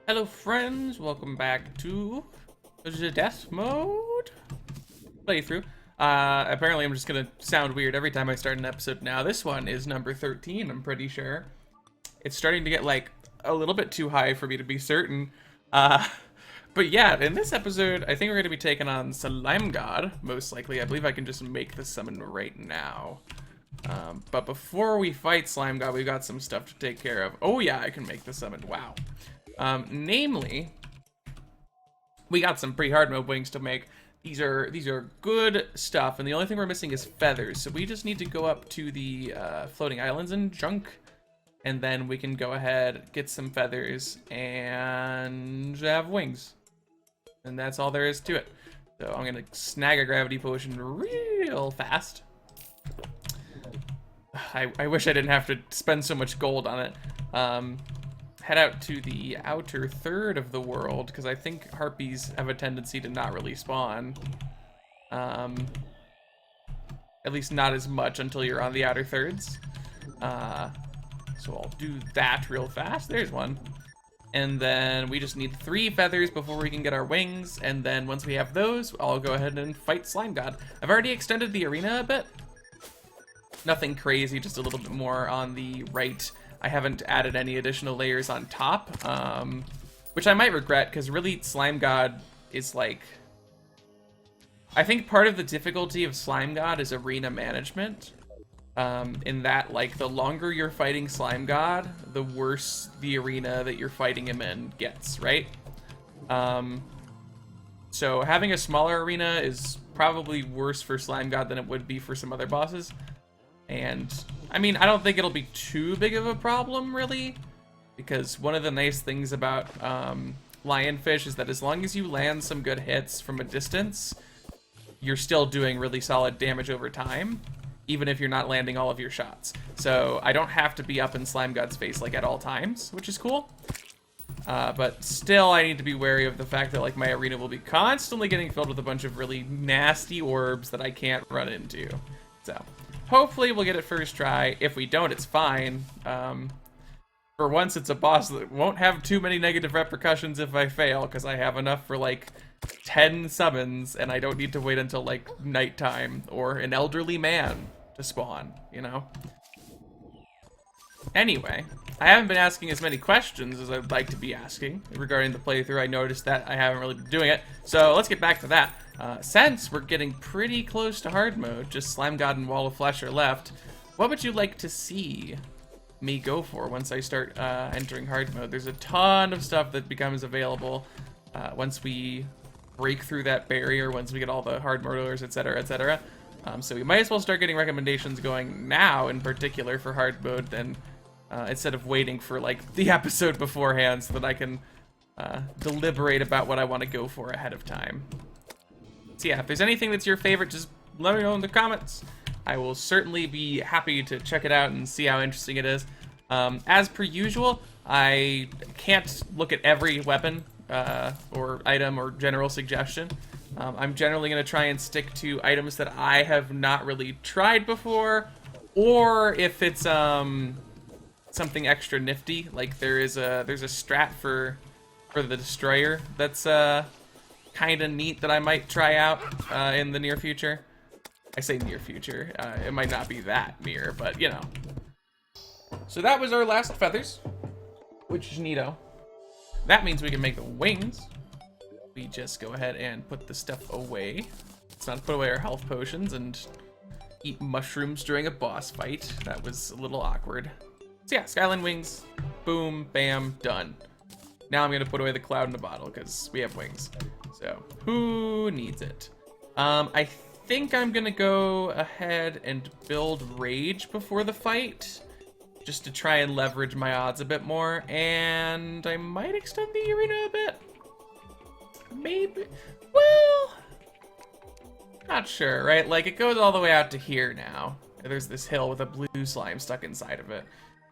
Hello friends, welcome back to the Deathmode playthrough. Apparently I'm just gonna sound weird every time I start an episode now. This one is number 13, I'm pretty sure. It's starting to get like a little bit too high for me to be certain. But yeah, in this episode, I think we're gonna be taking on Slime God, most likely. I believe I can just make the summon right now. But before we fight Slime God, we've got some stuff to take care of. Oh yeah, I can make the summon, wow. Namely, we got some pre-hard mode wings to make. These are good stuff, and the only thing we're missing is feathers. So we just need to go up to the floating islands and junk, and then we can go ahead, get some feathers, and have wings. And that's all there is to it. So I'm gonna snag a gravity potion real fast. I wish I didn't have to spend so much gold on it. Head out to the outer third of the world, because I think harpies have a tendency to not really spawn. At least not as much until you're on the outer thirds. So I'll do that real fast. There's one. And then we just need 3 feathers before we can get our wings. And then once we have those, I'll go ahead and fight Slime God. I've already extended the arena a bit. Nothing crazy, just a little bit more on the right. I haven't added any additional layers on top, which I might regret, because really Slime God is like... I think part of the difficulty of Slime God is arena management, in that, like, the longer you're fighting Slime God, the worse the arena that you're fighting him in gets, right? So having a smaller arena is probably worse for Slime God than it would be for some other bosses. And, I mean, I don't think it'll be too big of a problem, really, because one of the nice things about Lionfish is that as long as you land some good hits from a distance, you're still doing really solid damage over time, even if you're not landing all of your shots. So I don't have to be up in Slime God's face, like, at all times, which is cool. But still, I need to be wary of the fact that, like, my arena will be constantly getting filled with a bunch of really nasty orbs that I can't run into. So... hopefully we'll get it first try. If we don't, it's fine. For once, it's a boss that won't have too many negative repercussions if I fail, because I have enough for like 10 summons, and I don't need to wait until like nighttime or an elderly man to spawn, you know? Anyway, I haven't been asking as many questions as I'd like to be asking regarding the playthrough. I noticed that I haven't really been doing it, so let's get back to that. Since we're getting pretty close to hard mode, just Slime God and Wall of Flesh are left, what would you like to see me go for once I start entering hard mode? There's a ton of stuff that becomes available once we break through that barrier, once we get all the hard murderers, etc., etc. So we might as well start getting recommendations going now, in particular for hard mode, than instead of waiting for like the episode beforehand, so that I can deliberate about what I want to go for ahead of time. So yeah, if there's anything that's your favorite, just let me know in the comments. I will certainly be happy to check it out and see how interesting it is. As per usual, I can't look at every weapon or item or general suggestion. I'm generally going to try and stick to items that I have not really tried before, or if it's something extra nifty, like there's a strat for the destroyer that's kind of neat that I might try out in the near future. I say near future, it might not be that near, but you know. So that was our last feathers, which is neato. That means we can make the wings. We just go ahead and put the stuff away. Let's not put away our health potions and eat mushrooms during a boss fight. That was a little awkward. So yeah, Skyline wings, boom, bam, done. Now I'm gonna put away the cloud in the bottle because we have wings. So who needs it? I think I'm gonna go ahead and build Rage before the fight, just to try and leverage my odds a bit more, and I might extend the arena a bit. Maybe, well, not sure, right? Like, it goes all the way out to here now. There's this hill with a blue slime stuck inside of it.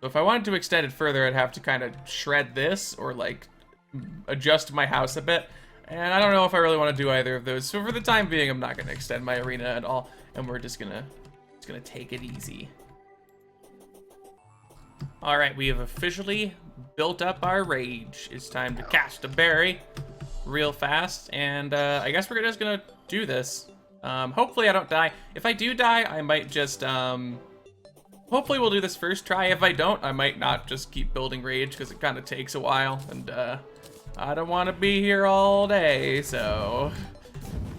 So if I wanted to extend it further, I'd have to kind of shred this or like adjust my house a bit. And I don't know if I really want to do either of those. So for the time being, I'm not going to extend my arena at all, and we're just gonna take it easy. All right, we have officially built up our rage. It's time to cast a berry real fast, and I guess we're just gonna do this. Hopefully I don't die. If I do die, I might just, hopefully we'll do this first try. If I don't, I might not just keep building rage, because it kind of takes a while, and I don't want to be here all day, so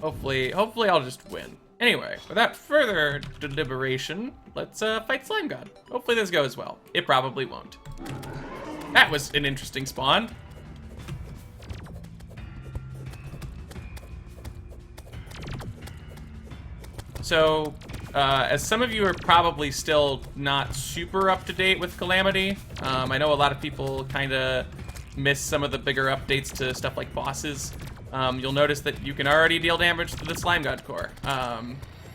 hopefully I'll just win. Anyway, without further deliberation, let's fight Slime God. Hopefully this goes well. It probably won't. That was an interesting spawn. So, as some of you are probably still not super up to date with Calamity, I know a lot of people kind of miss some of the bigger updates to stuff like bosses. You'll notice that you can already deal damage to the Slime God core.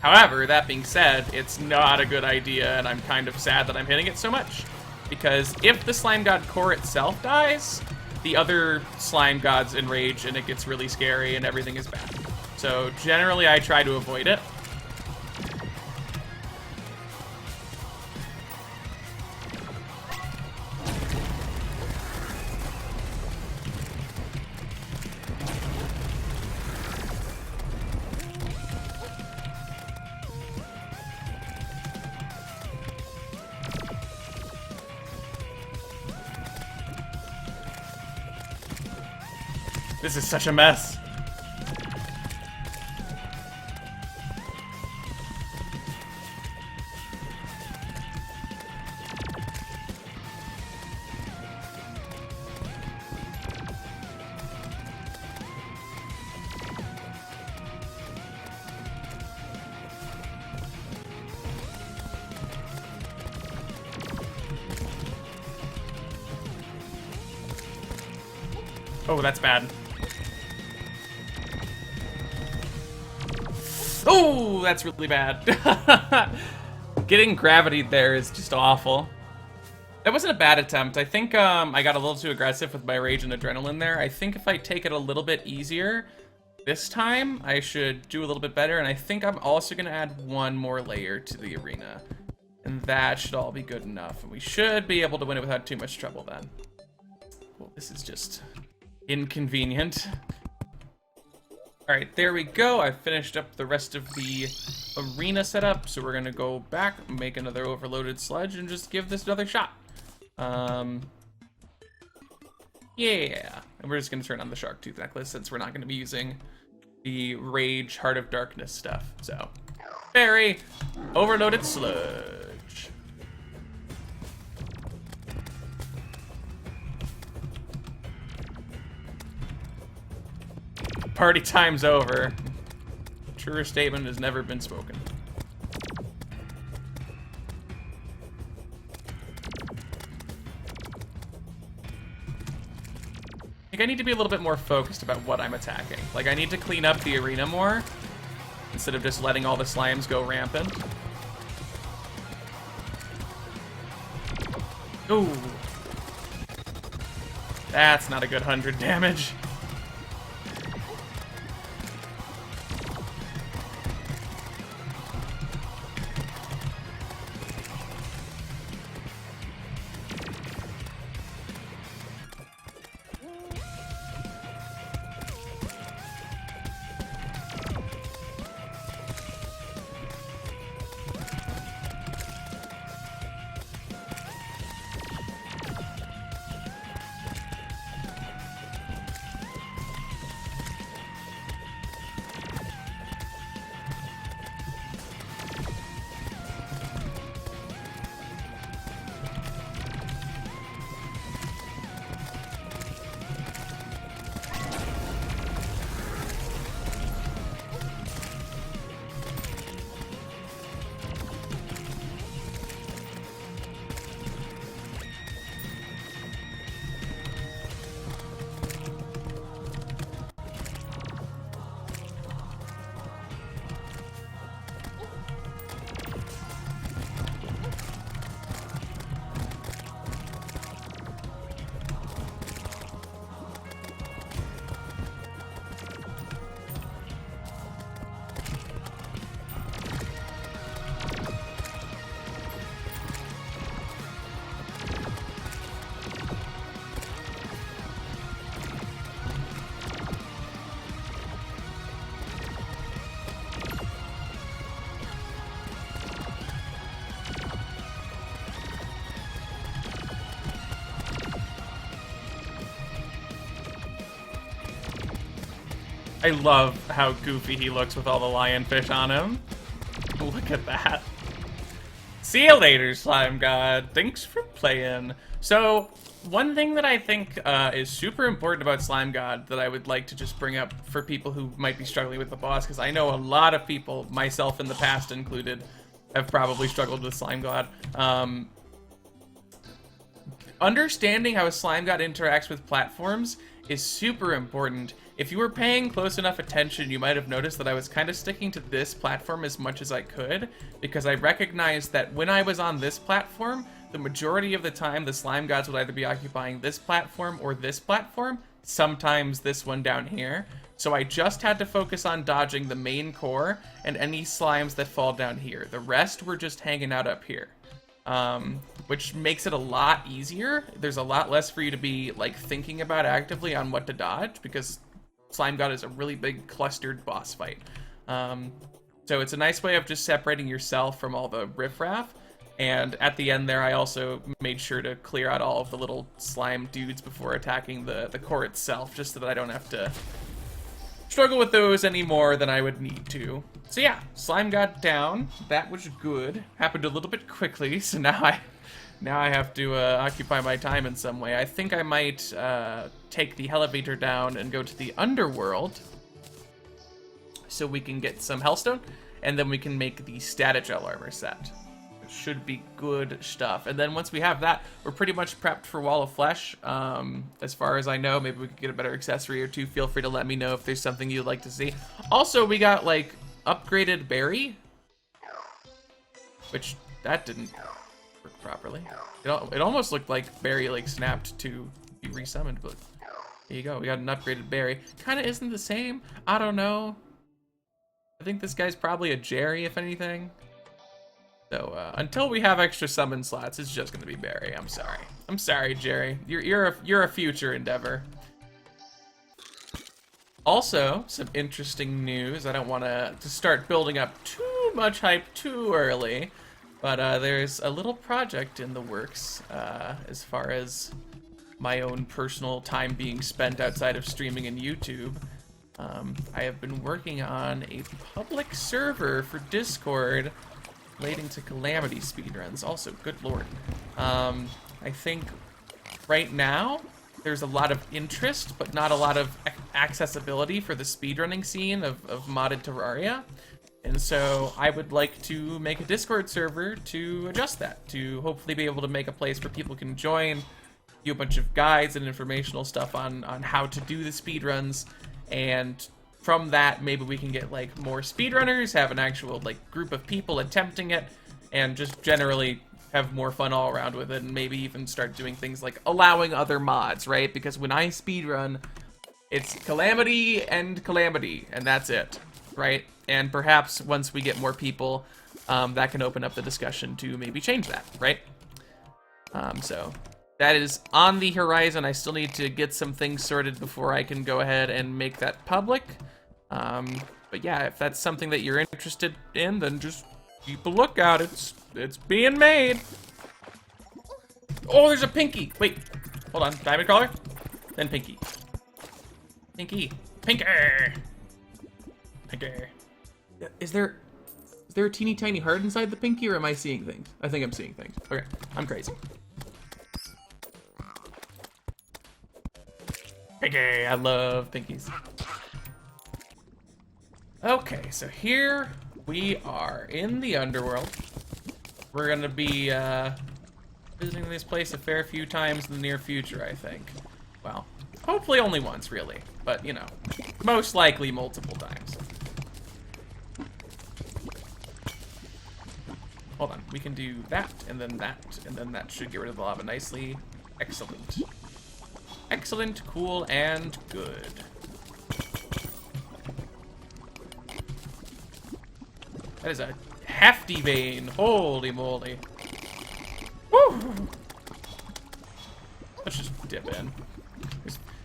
However, that being said, it's not a good idea, and I'm kind of sad that I'm hitting it so much. Because if the Slime God core itself dies, the other Slime Gods enrage, and it gets really scary, and everything is bad. So generally, I try to avoid it. This is such a mess. Oh, that's bad. Oh, that's really bad. Getting gravitied there is just awful. That wasn't a bad attempt. I think I got a little too aggressive with my rage and adrenaline there. I think if I take it a little bit easier this time, I should do a little bit better. And I think I'm also going to add one more layer to the arena. And that should all be good enough. And we should be able to win it without too much trouble then. Well, this is just inconvenient. All right, there we go. I finished up the rest of the arena setup, so we're gonna go back, make another overloaded sludge, and just give this another shot. Yeah, and we're just gonna turn on the shark tooth necklace since we're not gonna be using the rage heart of darkness stuff. So, very overloaded sludge. Party time's over. Truer statement has never been spoken. I think I need to be a little bit more focused about what I'm attacking. Like, I need to clean up the arena more instead of just letting all the slimes go rampant. Ooh. That's not a good 100 damage. I love how goofy he looks with all the lionfish on him. Look at that. See you later, Slime God. Thanks for playing. So, one thing that I think is super important about Slime God that I would like to just bring up for people who might be struggling with the boss, because I know a lot of people, myself in the past included, have probably struggled with Slime God. Understanding how a Slime God interacts with platforms is super important. If you were paying close enough attention, you might have noticed that I was kind of sticking to this platform as much as I could, because I recognized that when I was on this platform, the majority of the time the Slime Gods would either be occupying this platform or this platform, sometimes this one down here. So I just had to focus on dodging the main core and any slimes that fall down here. The rest were just hanging out up here. Which makes it a lot easier. There's a lot less for you to be like thinking about actively on what to dodge, because Slime God is a really big clustered boss fight. So it's a nice way of just separating yourself from all the riffraff. And at the end there, I also made sure to clear out all of the little slime dudes before attacking the core itself, just so that I don't have to struggle with those any more than I would need to. So yeah, Slime God down. That was good. Happened a little bit quickly, so now I have to occupy my time in some way. I think I might take the elevator down and go to the Underworld so we can get some Hellstone, and then we can make the Statagel armor set. It should be good stuff. And then once we have that, we're pretty much prepped for Wall of Flesh. As far as I know, maybe we could get a better accessory or two. Feel free to let me know if there's something you'd like to see. Also, we got like upgraded berry, which that didn't work properly. It almost looked like berry like snapped to be resummoned, but there you go. We got an upgraded berry. Kind of isn't the same. I don't know. I think this guy's probably a Jerry, if anything. So until we have extra summon slots, it's just gonna be berry. I'm sorry. I'm sorry, Jerry. You're a future endeavor. Also, some interesting news. I don't want to start building up too much hype too early, but there's a little project in the works as far as my own personal time being spent outside of streaming and YouTube. I have been working on a public server for Discord relating to Calamity speedruns. Also, good lord. I think right now there's a lot of interest, but not a lot of accessibility for the speedrunning scene of modded Terraria. And so I would like to make a Discord server to adjust that, to hopefully be able to make a place where people can join, do a bunch of guides and informational stuff on how to do the speedruns. And from that, maybe we can get like more speedrunners, have an actual like group of people attempting it, and just generally have more fun all around with it, and maybe even start doing things like allowing other mods, right? Because when I speedrun, it's Calamity, and that's it, right? And perhaps once we get more people, that can open up the discussion to maybe change that, right? So that is on the horizon. I still need to get some things sorted before I can go ahead and make that public. But yeah, if that's something that you're interested in, then just keep a lookout. It's being made. Oh, there's a Pinky. Wait, hold on. Diamond Crawler, then Pinky. Pinky. Pinky. Pinky. Is there a teeny tiny heart inside the Pinky, or am I seeing things? I think I'm seeing things. Okay, I'm crazy. Pinky. I love Pinkies. Okay, so here we are in the Underworld. We're gonna be visiting this place a fair few times in the near future, I think. Well, hopefully only once, really. But, you know, most likely multiple times. Hold on, we can do that, and then that should get rid of the lava nicely. Excellent. Excellent, cool, and good. That is a hefty vein. Holy moly. Woo! Let's just dip in.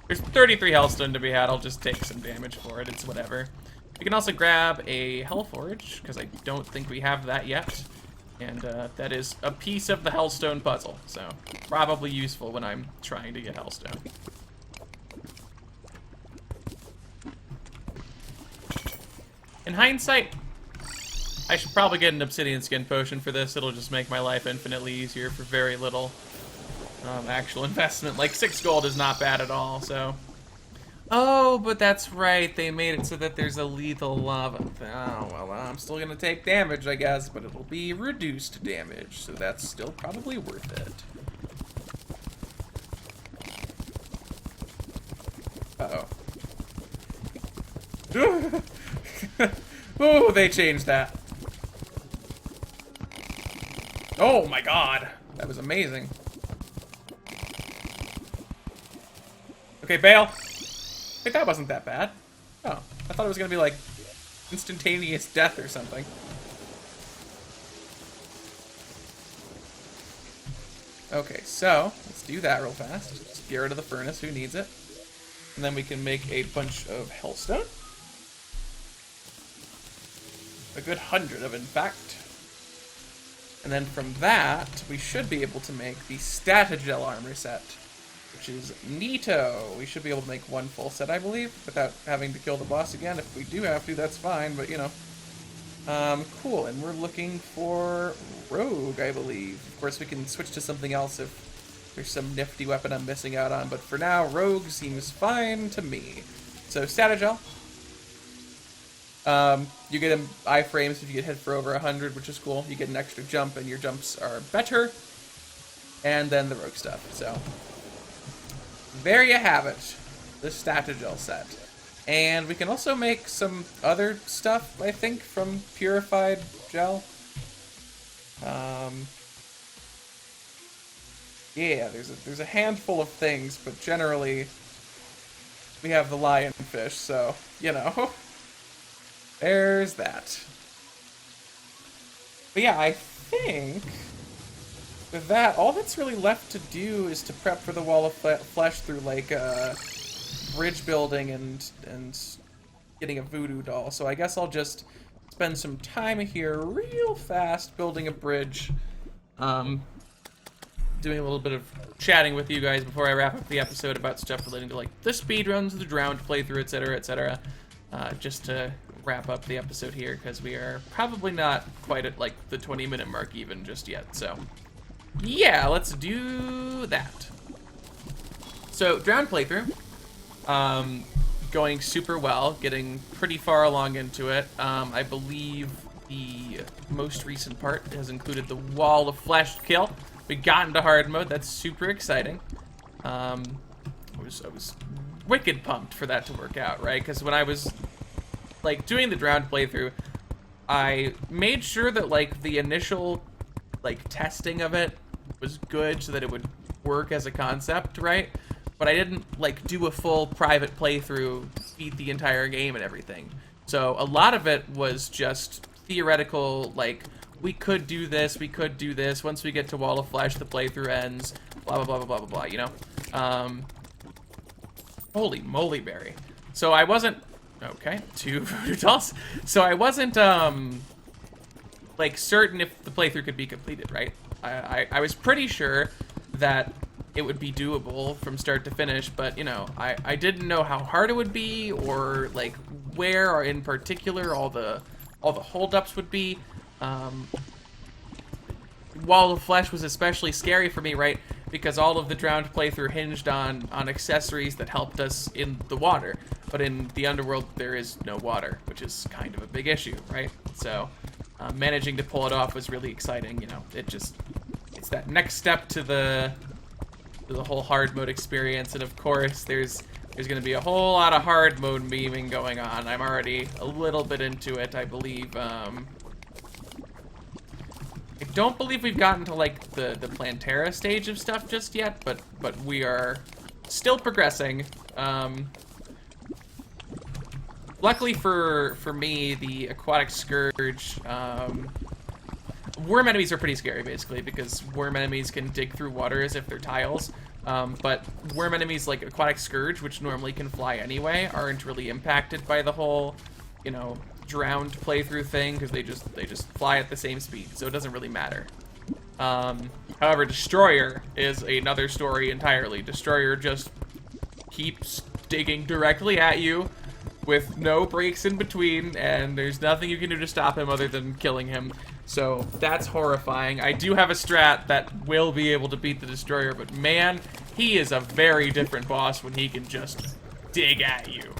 There's 33 Hellstone to be had. I'll just take some damage for it. It's whatever. We can also grab a Hellforge, because I don't think we have that yet. And that is a piece of the Hellstone puzzle. So probably useful when I'm trying to get Hellstone. In hindsight, I should probably get an obsidian skin potion for this. It'll just make my life infinitely easier for very little actual investment. Like 6 gold is not bad at all, so. Oh, but that's right. They made it so that there's a lethal lava. Oh, well, I'm still gonna take damage, I guess, but it'll be reduced damage, so that's still probably worth it. Uh-oh. Oh, they changed that. Oh my god. That was amazing. Okay, bail. Hey, that wasn't that bad. Oh, I thought it was gonna be like instantaneous death or something. Okay, so let's do that real fast. Just get rid of the furnace, who needs it? And then we can make a bunch of hellstone. A good 100 of, in fact. And then from that, we should be able to make the Statagel armor set, which is neato. We should be able to make 1 full set, I believe, without having to kill the boss again. If we do have to, that's fine, but you know. Cool, and we're looking for Rogue, I believe. Of course, we can switch to something else if there's some nifty weapon I'm missing out on, but for now, Rogue seems fine to me. So, Statagel. You get iframes if you get hit for over 100, which is cool. You get an extra jump, and your jumps are better. And then the Rogue stuff, so. There you have it. The Statagel set. And we can also make some other stuff, I think, from purified gel. Yeah, there's a handful of things, but generally we have the lionfish, so, you know. There's that. But yeah, I think with that, all that's really left to do is to prep for the Wall of Flesh through, like, bridge building and getting a voodoo doll. So I guess I'll just spend some time here real fast building a bridge. Doing a little bit of chatting with you guys before I wrap up the episode about stuff relating to, like, the speedruns, the drowned playthrough, etc., etc. Just to wrap up the episode here, because we are probably not quite at, like, the 20-minute mark even just yet. So, yeah, let's do that. So, drowned playthrough. Going super well, getting pretty far along into it. I believe the most recent part has included the Wall of Flesh kill. We got into hard mode. That's super exciting. I was wicked pumped for that to work out, right? Because when I was like doing the drowned playthrough, I made sure that like the initial like testing of it was good so that it would work as a concept, right? But I didn't like do a full private playthrough, beat the entire game and everything. So a lot of it was just theoretical, like, we could do this, once we get to Wall of Flesh, the playthrough ends, blah, blah, blah, blah, blah, blah, you know? Holy moly berry. So I wasn't, okay, 2 voodoo dolls. So I wasn't, like, certain if the playthrough could be completed, right? I was pretty sure that it would be doable from start to finish, but, you know, I didn't know how hard it would be, or, like, where, or in particular, all the holdups would be. Wall of Flesh was especially scary for me, right? Because all of the drowned playthrough hinged on accessories that helped us in the water. But in the Underworld, there is no water, which is kind of a big issue, right? So, managing to pull it off was really exciting, you know. It's that next step to the whole hard mode experience, and of course, there's going to be a whole lot of hard mode memeing going on. I'm already a little bit into it, I believe. I don't believe we've gotten to, like, the Plantera stage of stuff just yet, but we are still progressing. Luckily for me, the Aquatic Scourge, worm enemies are pretty scary, basically, because worm enemies can dig through water as if they're tiles. But worm enemies like Aquatic Scourge, which normally can fly anyway, aren't really impacted by the whole, you know, drowned playthrough thing, because they just fly at the same speed, so it doesn't really matter. However, Destroyer is another story entirely. Destroyer just keeps digging directly at you, with no breaks in between, and there's nothing you can do to stop him other than killing him. So that's horrifying. I do have a strat that will be able to beat the Destroyer, but man, he is a very different boss when he can just dig at you.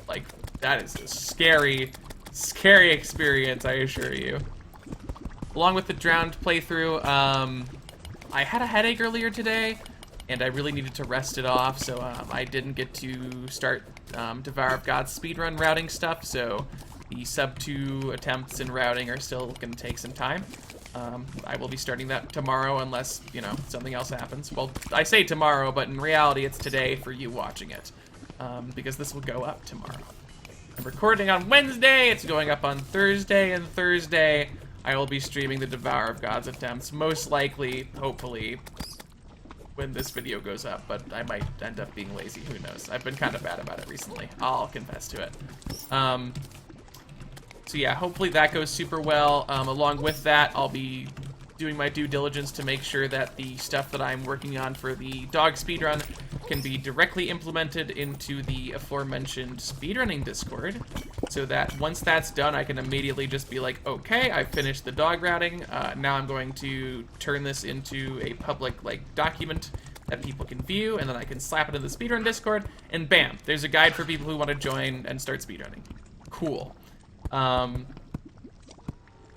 Like, that is a scary, scary experience, I assure you. Along with the Drowned playthrough, I had a headache earlier today, and I really needed to rest it off, so I didn't get to start Devour of God's speedrun routing stuff, so the sub 2 attempts in routing are still going to take some time. I will be starting that tomorrow unless, you know, something else happens. Well, I say tomorrow, but in reality it's today for you watching it, because this will go up tomorrow. I'm recording on Wednesday, it's going up on Thursday, and Thursday I will be streaming the Devour of God's attempts, most likely, hopefully, when this video goes up, but I might end up being lazy, who knows. I've been kind of bad about it recently, I'll confess to it. So yeah, hopefully that goes super well. Along with that, I'll be doing my due diligence to make sure that the stuff that I'm working on for the dog speedrun can be directly implemented into the aforementioned speedrunning Discord, so that once that's done, I can immediately just be like, okay, I've finished the dog routing, now I'm going to turn this into a public, like, document that people can view, and then I can slap it in the speedrun Discord, and bam, there's a guide for people who want to join and start speedrunning. Cool.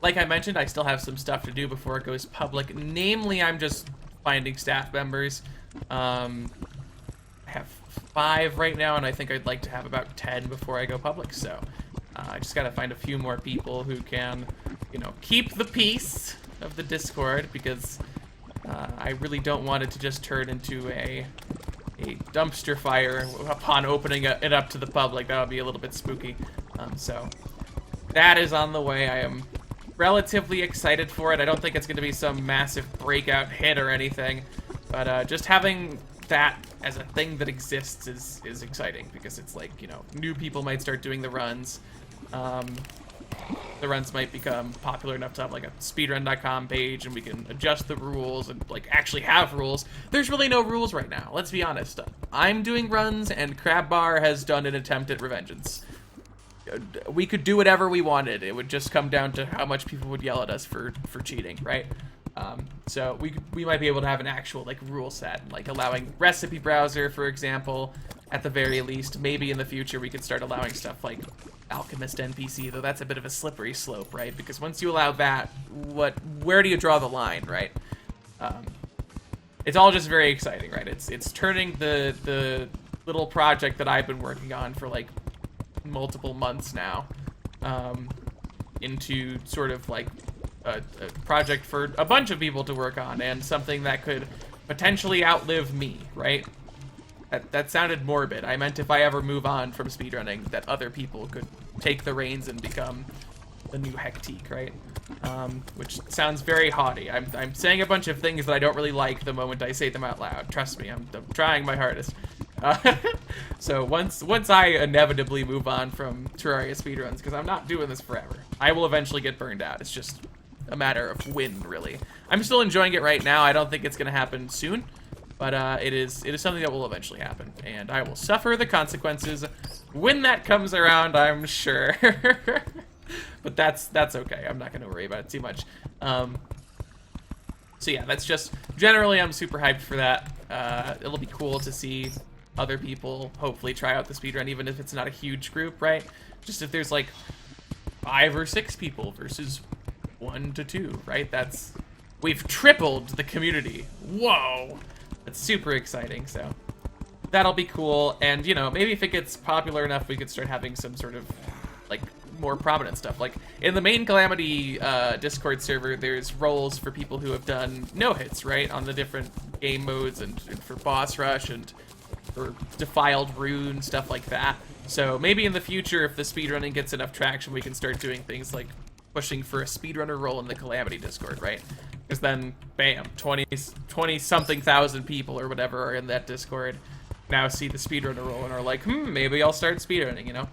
Like I mentioned, I still have some stuff to do before it goes public. Namely, I'm just finding staff members. I have 5 right now, and I think I'd like to have about 10 before I go public. So I just gotta find a few more people who can, you know, keep the peace of the Discord, because I really don't want it to just turn into a dumpster fire upon opening it up to the public. That would be a little bit spooky. So that is on the way. I am relatively excited for it. I don't think it's going to be some massive breakout hit or anything, but just having that as a thing that exists is exciting, because it's like, you know, new people might start doing the runs. The runs might become popular enough to have like a speedrun.com page, and we can adjust the rules and like actually have rules. There's really no rules right now, let's be honest. I'm doing runs, and Crabbar has done an attempt at revengeance. We could do whatever we wanted. It would just come down to how much people would yell at us for cheating, right? So we might be able to have an actual like rule set, like allowing RecipeBrowser, for example, at the very least. Maybe in the future we could start allowing stuff like Alchemist NPC, though that's a bit of a slippery slope, right? Because once you allow that, where do you draw the line, right? It's all just very exciting, right? It's turning the little project that I've been working on for like multiple months now into sort of like a project for a bunch of people to work on, and something that could potentially outlive me, right? That sounded morbid. I meant if I ever move on from speedrunning, that other people could take the reins and become the new Hectique, right? Which sounds very haughty. I'm saying a bunch of things that I don't really like the moment I say them out loud. Trust me, I'm trying my hardest. So once I inevitably move on from Terraria speedruns, because I'm not doing this forever, I will eventually get burned out. It's just a matter of when, really. I'm still enjoying it right now. I don't think it's going to happen soon, but it is something that will eventually happen, and I will suffer the consequences when that comes around, I'm sure. But that's okay. I'm not going to worry about it too much. So yeah, that's just generally, I'm super hyped for that. It'll be cool to see other people hopefully try out the speedrun, even if it's not a huge group, right? Just if there's like 5 or 6 people versus 1 to 2, right? We've tripled the community. Whoa, that's super exciting. So that'll be cool. And you know, maybe if it gets popular enough, we could start having some sort of like more prominent stuff. Like in the main Calamity Discord server, there's roles for people who have done no-hits, right, on the different game modes, and for boss rush and for defiled rune, stuff like that. So maybe in the future, if the speedrunning gets enough traction, we can start doing things like pushing for a speedrunner role in the Calamity Discord, right? Because then, bam, 20-something thousand people or whatever are in that Discord, now see the speedrunner role and are like, maybe I'll start speedrunning, you know?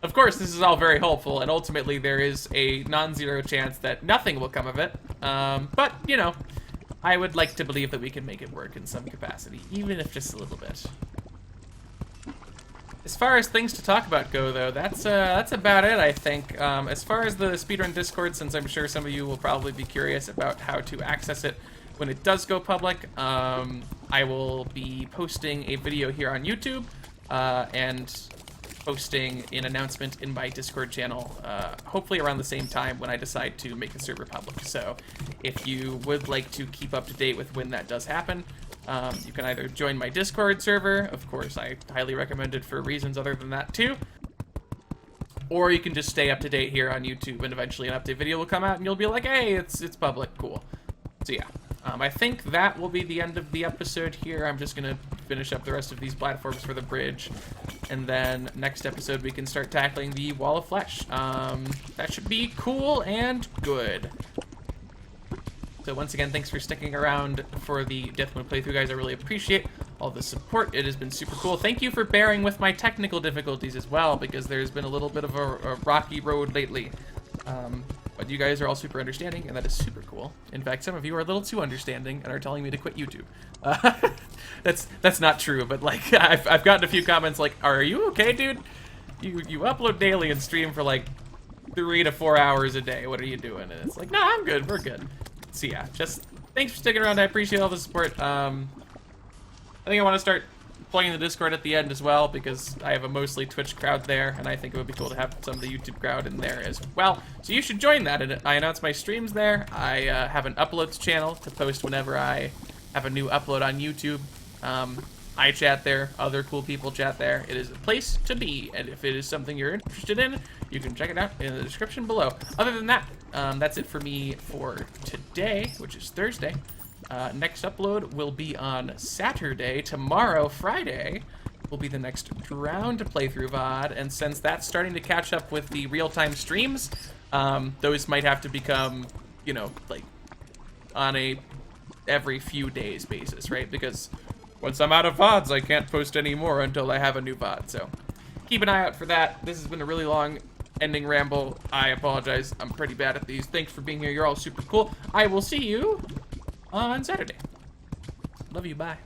Of course, this is all very hopeful, and ultimately there is a non-zero chance that nothing will come of it. But, you know, I would like to believe that we can make it work in some capacity, even if just a little bit. As far as things to talk about go, though, that's about it, I think. As far as the speedrun Discord, since I'm sure some of you will probably be curious about how to access it when it does go public, I will be posting a video here on YouTube, and posting an announcement in my Discord channel, hopefully around the same time when I decide to make the server public. So if you would like to keep up to date with when that does happen, you can either join my Discord server, of course I highly recommend it for reasons other than that too, or you can just stay up to date here on YouTube, and eventually an update video will come out and you'll be like, hey, it's public, cool. So yeah, I think that will be the end of the episode here. I'm just gonna finish up the rest of these platforms for the bridge, and then next episode we can start tackling the Wall of Flesh. That should be cool and good. So once again, thanks for sticking around for the Deathmode playthrough, guys. I really appreciate all the support. It has been super cool. Thank you for bearing with my technical difficulties as well, because there's been a little bit of a rocky road lately. But you guys are all super understanding, and that is super cool. In fact, some of you are a little too understanding and are telling me to quit YouTube. That's not true, but like I've gotten a few comments like, "Are you okay, dude? You upload daily and stream for like 3 to 4 hours a day. What are you doing?" And it's like, "No, I'm good. We're good." So yeah, just thanks for sticking around. I appreciate all the support. I think I want to start plugging the Discord at the end as well, because I have a mostly Twitch crowd there, and I think it would be cool to have some of the YouTube crowd in there as well. So you should join that. And I announce my streams there. I have an uploads channel to post whenever I have a new upload on YouTube. I chat there, other cool people chat there. It is a place to be, and if it is something you're interested in, you can check it out in the description below. Other than that, that's it for me for today, which is Thursday. Next upload will be on Saturday. Tomorrow, Friday, will be the next Drowned playthrough VOD, and since that's starting to catch up with the real-time streams, those might have to become, you know, like, on a every few days basis, right? Because once I'm out of VODs, I can't post any more until I have a new VOD, so keep an eye out for that. This has been a really long ending ramble. I apologize. I'm pretty bad at these. Thanks for being here. You're all super cool. I will see you on Saturday. Love you. Bye.